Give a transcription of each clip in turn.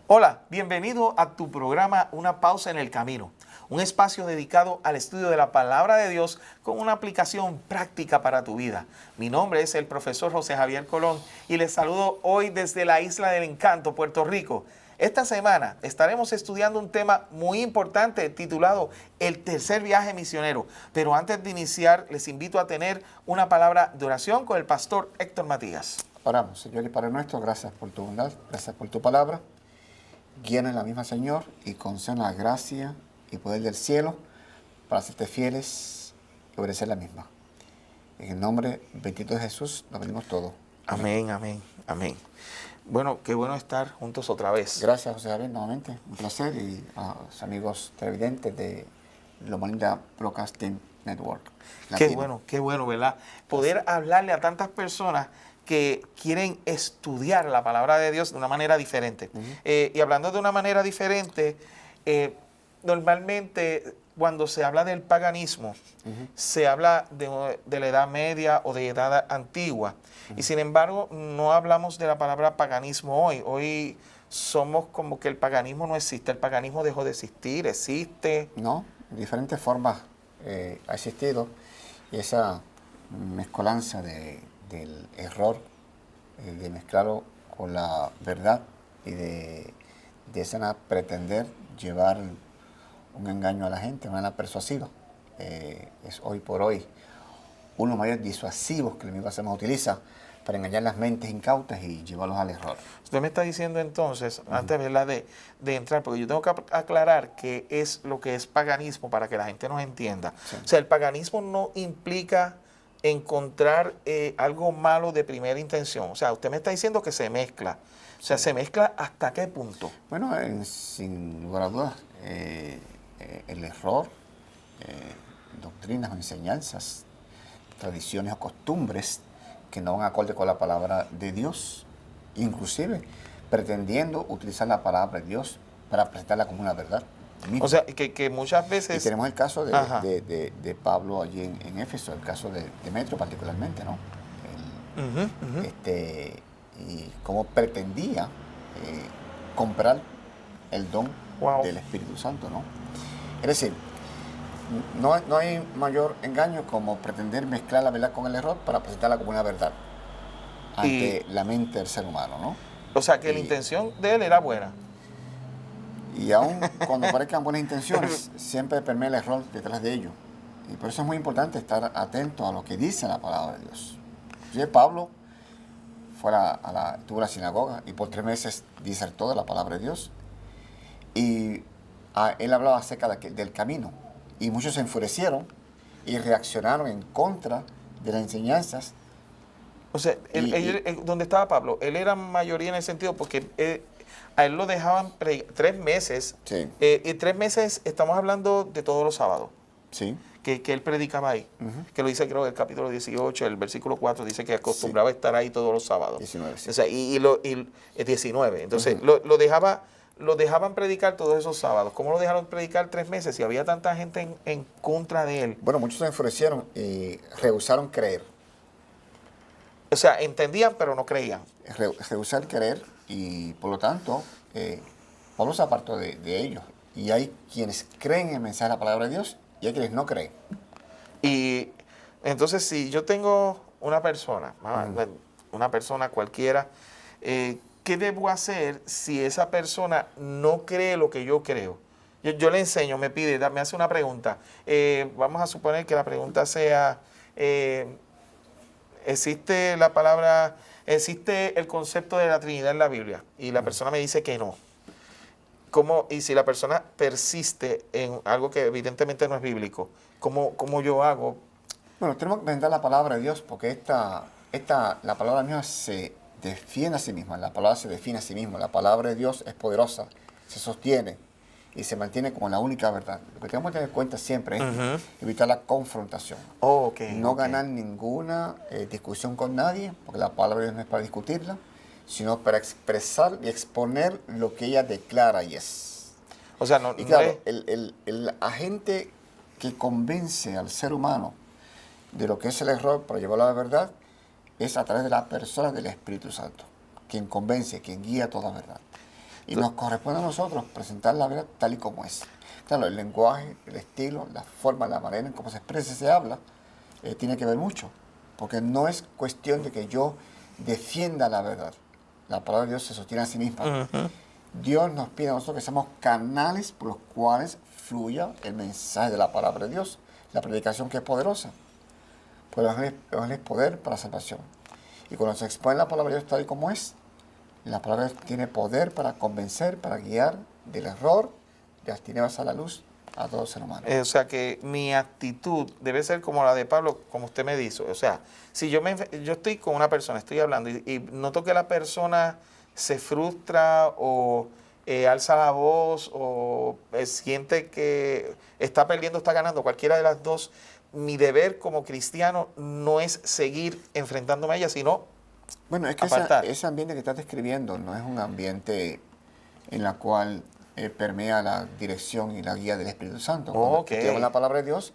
Hola, bienvenido a tu programa Una Pausa en el Camino, un espacio dedicado al estudio de la Palabra de Dios con una aplicación práctica para tu vida. Mi nombre es el profesor José Javier Colón y les saludo hoy desde la Isla del Encanto, Puerto Rico. Esta semana estaremos estudiando un tema muy importante titulado El tercer viaje misionero. Pero antes de iniciar, les invito a tener una palabra de oración con el pastor Héctor Matías. Oramos, Señor y Padre nuestro, gracias por tu bondad, gracias por tu palabra. Guíanos en la misma, Señor, y concédenos la gracia y poder del cielo para serte fieles y obedecer la misma. En el nombre bendito de Jesús nos pedimos todo. Amén, amén, amén. Bueno, qué bueno estar juntos otra vez. Gracias, José Javier, nuevamente. Un placer. Y a los amigos televidentes de Loma Linda Broadcasting Network. Qué bueno, ¿verdad? Poder hablarle a tantas personas que quieren estudiar la palabra de Dios de una manera diferente. Y hablando de una manera diferente, normalmente cuando se habla del paganismo, se habla de la Edad Media o de Edad Antigua. Y sin embargo, no hablamos de la palabra paganismo hoy. Hoy somos como que el paganismo no existe. El paganismo dejó de existir, existe. No, de diferentes formas ha existido. Y esa mezcolanza del error, de mezclarlo con la verdad y de esa pretender llevar un engaño a la gente, una manera persuasiva, es hoy por hoy uno de los mayores disuasivos que el enemigo hacemos utiliza para engañar las mentes incautas y llevarlos al error. Usted me está diciendo entonces, antes ¿verdad? de entrar, porque yo tengo que aclarar qué es lo que es paganismo para que la gente nos entienda. Sí. O sea, el paganismo no implica encontrar algo malo de primera intención. O sea, usted me está diciendo que se mezcla. O sea, ¿se mezcla hasta qué punto? Bueno, sin lugar a dudas, el error, doctrinas o enseñanzas, tradiciones o costumbres que no van acorde con la palabra de Dios, inclusive pretendiendo utilizar la palabra de Dios para presentarla como una verdad. O sea, que muchas veces... Y tenemos el caso de Pablo allí en Éfeso, el caso de Demetrio particularmente, ¿no? Y cómo pretendía comprar el don del Espíritu Santo, ¿no? Es decir, no hay mayor engaño como pretender mezclar la verdad con el error para presentarla como una verdad ante la mente del ser humano, ¿no? O sea, que la intención de él era buena. Y aun cuando parezcan buenas intenciones, siempre permea el error detrás de ello. Y por eso es muy importante estar atento a lo que dice la palabra de Dios. Entonces, Pablo tuvo la sinagoga y por 3 meses disertó de la palabra de Dios. Y él hablaba acerca del camino. Y muchos se enfurecieron y reaccionaron en contra de las enseñanzas. O sea, ¿dónde estaba Pablo? Él era mayoría en el sentido porque... a él lo dejaban 3 meses. Sí. Y 3 meses estamos hablando de todos los sábados. Sí. Que él predicaba ahí. Que lo dice, creo, en el capítulo 18, el versículo 4, dice que acostumbraba a estar ahí todos los sábados. 19. Sí. O sea, y 19. Entonces, lo dejaban predicar todos esos sábados. ¿Cómo lo dejaron predicar 3 meses si había tanta gente en contra de él? Bueno, muchos se enfurecieron y rehusaron creer. O sea, entendían, pero no creían. Rehusar creer. Y por lo tanto, Pablo se apartó de ellos. Y hay quienes creen en el mensaje de la palabra de Dios y hay quienes no creen. Y entonces, si yo tengo una persona cualquiera, ¿qué debo hacer si esa persona no cree lo que yo creo? Yo le enseño, me hace una pregunta. Vamos a suponer que la pregunta sea, ¿existe el concepto de la Trinidad en la Biblia? Y la persona me dice que no. Y si la persona persiste en algo que evidentemente no es bíblico, ¿cómo yo hago? Bueno, tenemos que presentar la palabra de Dios porque la palabra de Dios se defiende a sí misma. La palabra se define a sí misma. La palabra de Dios es poderosa, se sostiene y se mantiene como la única verdad. Lo que tenemos que tener en cuenta siempre es Ujú. evitar la confrontación. Oh, ok. No ok. ganar ninguna discusión con nadie, porque la palabra de Dios no es para discutirla, sino para expresar y exponer lo que ella declara y es. O sea, no, Y no claro, es- el agente que convence al ser humano de lo que es el error para llevarlo a la verdad es a través de la persona del Espíritu Santo, quien convence, quien guía toda verdad. Y nos corresponde a nosotros presentar la verdad tal y como es. Claro, el lenguaje, el estilo, la forma, la manera en cómo se expresa y se habla, tiene que ver mucho. Porque no es cuestión de que yo defienda la verdad. La palabra de Dios se sostiene a sí misma. Ujú. Dios nos pide a nosotros que seamos canales por los cuales fluya el mensaje de la palabra de Dios, la predicación que es poderosa. Pues el Evangelio es poder para la salvación. Y cuando se expone la palabra de Dios tal y como es, la palabra de Dios tiene poder para convencer, para guiar del error, de las tinieblas a la luz, a todo ser humano. O sea, que mi actitud debe ser como la de Pablo, como usted me dice. O sea, si yo estoy con una persona, estoy hablando y noto que la persona se frustra o alza la voz o siente que está perdiendo, está ganando, cualquiera de las dos, mi deber como cristiano no es seguir enfrentándome a ella, sino Bueno, es que apartar. ese ambiente que estás describiendo no es un ambiente en la cual permea la dirección y la guía del Espíritu Santo. Cuando Ok. estudiamos la palabra de Dios,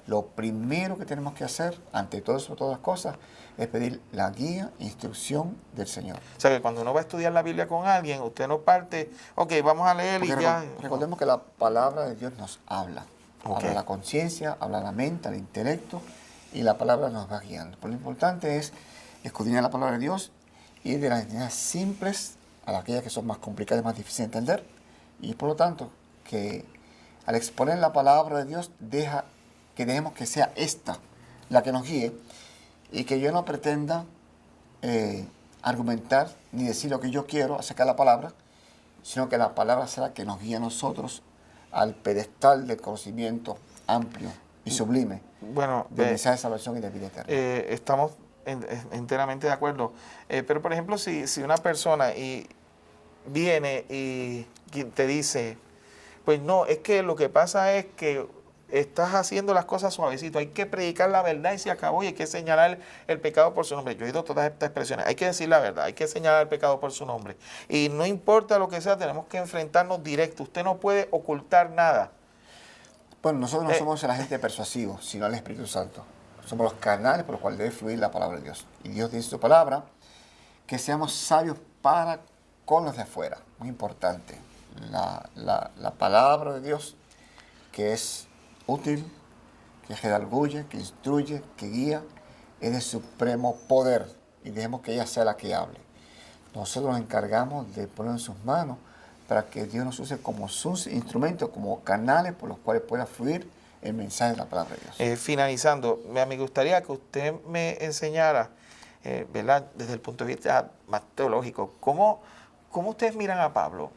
lo primero que tenemos que hacer, ante todo eso, todas las cosas, es pedir la guía, instrucción del Señor. O sea, que cuando uno va a estudiar la Biblia con alguien, usted no parte, ok, vamos a leer Porque y ya. recordemos que la palabra de Dios nos habla. Ok. Habla a la conciencia, habla a la mente, al intelecto, y la palabra nos va guiando. Pero lo importante es escudriñar la palabra de Dios, ir de las ideas simples a aquellas que son más complicadas y más difíciles de entender. Y por lo tanto, que al exponer la palabra de Dios, que dejemos que sea esta la que nos guíe, y que yo no pretenda argumentar ni decir lo que yo quiero acerca de la palabra, sino que la palabra será la que nos guíe a nosotros al pedestal del conocimiento amplio y sublime Bueno, del mensaje de salvación y de vida eterna. estamos enteramente de acuerdo. Pero, por ejemplo, si una persona viene y te dice, pues no, es que lo que pasa es que estás haciendo las cosas suavecito, hay que predicar la verdad y se acabó y hay que señalar el pecado por su nombre. Yo he oído todas estas expresiones, hay que decir la verdad, hay que señalar el pecado por su nombre. Y no importa lo que sea, tenemos que enfrentarnos directo, usted no puede ocultar nada. Bueno, nosotros no somos el agente persuasivo, sino el Espíritu Santo. Somos los canales por los cuales debe fluir la palabra de Dios. Y Dios dice en su palabra que seamos sabios para con los de afuera. Muy importante. La palabra de Dios, que es útil, que redarguye, que instruye, que guía, es de supremo poder. Y dejemos que ella sea la que hable. Nosotros nos encargamos de poner en sus manos para que Dios nos use como sus instrumentos, como canales por los cuales pueda fluir el mensaje de la palabra de Dios. Finalizando, me gustaría que usted me enseñara, ¿verdad? Desde el punto de vista más teológico, ¿cómo ustedes miran a Pablo?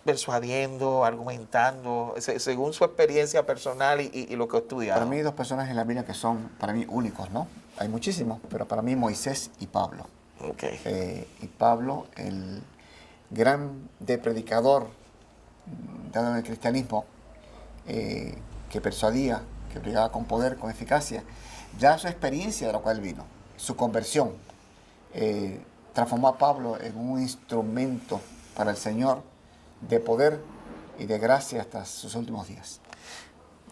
Persuadiendo, argumentando, según su experiencia personal y lo que ha estudiado. Para mí hay dos personajes en la Biblia que son para mí únicos, ¿no? Hay muchísimos, pero para mí Moisés y Pablo. Okay. Y Pablo, el gran predicador dado en el cristianismo, que persuadía, que predicaba con poder, con eficacia, ya su experiencia de la cual vino, su conversión, transformó a Pablo en un instrumento para el Señor de poder y de gracia hasta sus últimos días.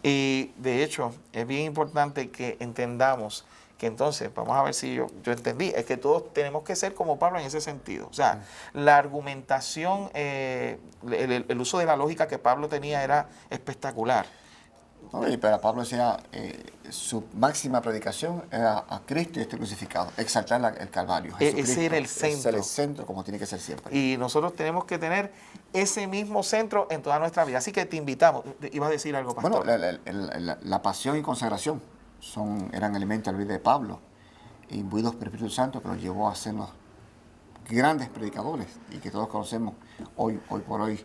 Y de hecho, es bien importante que entendamos que entonces, vamos a ver si yo entendí, es que todos tenemos que ser como Pablo en ese sentido. O sea, la argumentación, el uso de la lógica que Pablo tenía era espectacular. ¿No? Y para Pablo decía, su máxima predicación era a Cristo y este crucificado, exaltar el Calvario. Ese era el centro. Ese era el centro como tiene que ser siempre. Y nosotros tenemos que tener ese mismo centro en toda nuestra vida. Así que te invitamos. ¿Ibas a decir algo, pastor? Bueno, la pasión y consagración eran elementos de la vida de Pablo, imbuidos por el Espíritu Santo, que los llevó a ser los grandes predicadores y que todos conocemos hoy por hoy